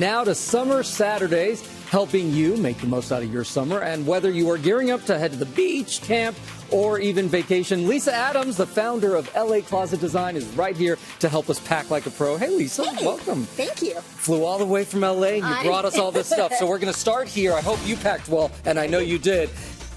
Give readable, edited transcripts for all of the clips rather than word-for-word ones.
Now to Summer Saturdays, helping you make the most out of your summer. And whether you are gearing up to head to the beach, camp, or even vacation, Lisa Adams, the founder of LA Closet Design, is right here to help us pack like a pro. Hey, Lisa, welcome. Thank you. Flew all the way from LA and you brought us all this stuff. So we're going to start here. I hope you packed well, and I know you did.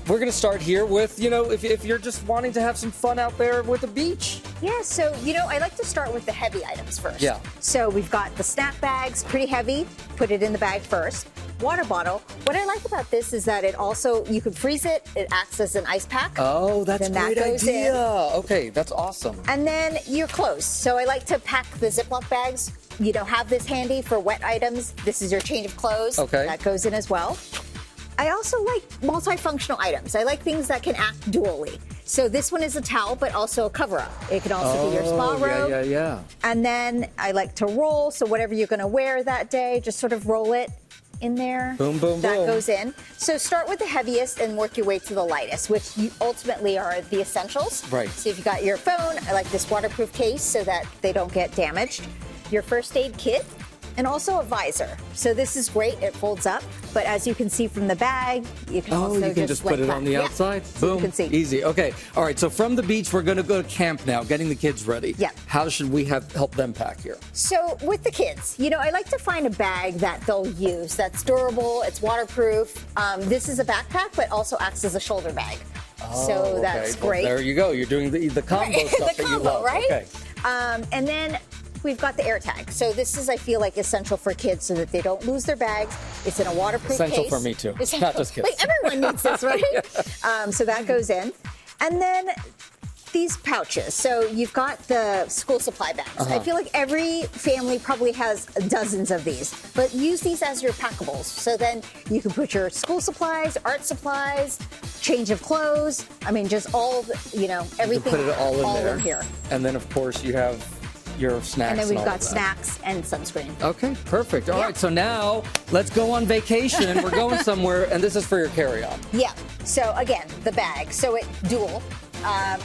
We're going to start here with, if you're just wanting to have some fun out there with the beach. Yeah, so, I like to start with the heavy items first. Yeah. So we've got the snack bags, pretty heavy. Put it in the bag first. Water bottle. What I like about this is that you can freeze it. It acts as an ice pack. Oh, that's a great idea. Okay, that's awesome. And then your clothes. So I like to pack the Ziploc bags. Have this handy for wet items. This is your change of clothes. Okay. That goes in as well. I also like multifunctional items. I like things that can act dually. So this one is a towel, but also a cover-up. It can also be your spa robe. Yeah. And then I like to roll. So whatever you're going to wear that day, just sort of roll it in there. Boom, boom, that boom. goes in. So start with the heaviest and work your way to the lightest, which ultimately are the essentials. Right. So if you got your phone, I like this waterproof case so that they don't get damaged. Your first aid kit. And also a visor. So this is great. It folds up. But as you can see from the bag, you can also just put it on the outside? So boom. You can see. Easy. Okay. All right. So from the beach, we're going to go to camp now, getting the kids ready. Yeah. How should we help them pack here? So with the kids, I like to find a bag that they'll use, that's durable, it's waterproof. This is a backpack, but also acts as a shoulder bag. So that's great. There you go. You're doing the combo stuff that you love. Right? Okay. And then we've got the air tag. So this is, I feel like, essential for kids so that they don't lose their bags. It's in a waterproof Essential case. for me, too. Essential. Not just kids. Like, everyone needs this, right? So that goes in. And then these pouches. So you've got the school supply bags. I feel like every family probably has dozens of these, but use these as your packables. So then you can put your school supplies, art supplies, change of clothes. I mean, just all, everything. You put it all in there. In here. And then, of course, you have your snacks. And then we've got that. snacks and sunscreen. Okay, perfect. All right, so now let's go on vacation. We're going somewhere, and this is for your carry-on. Yeah. So again, the bag. So it dual.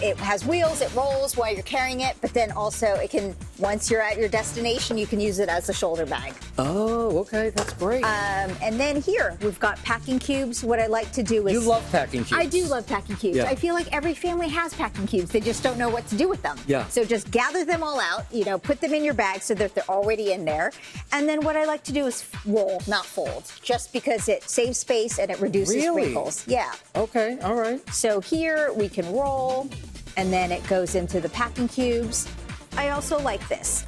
It has wheels, it rolls while you're carrying it, but then also it can, once you're at your destination, you can use it as a shoulder bag. Oh, okay, that's great. And then here, we've got packing cubes. What I like to do is... You love packing cubes. I do love packing cubes. Yeah. I feel like every family has packing cubes. They just don't know what to do with them. Yeah. So just gather them all out, put them in your bag so that they're already in there. And then what I like to do is roll, not fold, just because it saves space and it reduces wrinkles. Yeah. Okay, all right. So here we can roll, and then it goes into the packing cubes. I also like this.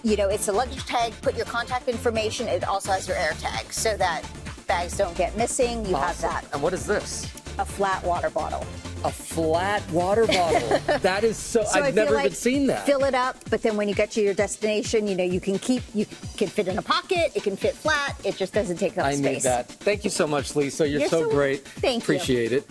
It's a luggage tag, put your contact information. It also has your air tag so that bags don't get missing. You have that. And what is this? A flat water bottle. A flat water bottle. That is so I've never even seen that. Fill it up, but then when you get to your destination, you can fit in a pocket, it can fit flat, it just doesn't take up space. I need that. Thank you so much, Lisa. You're so great. Thank you. Appreciate it.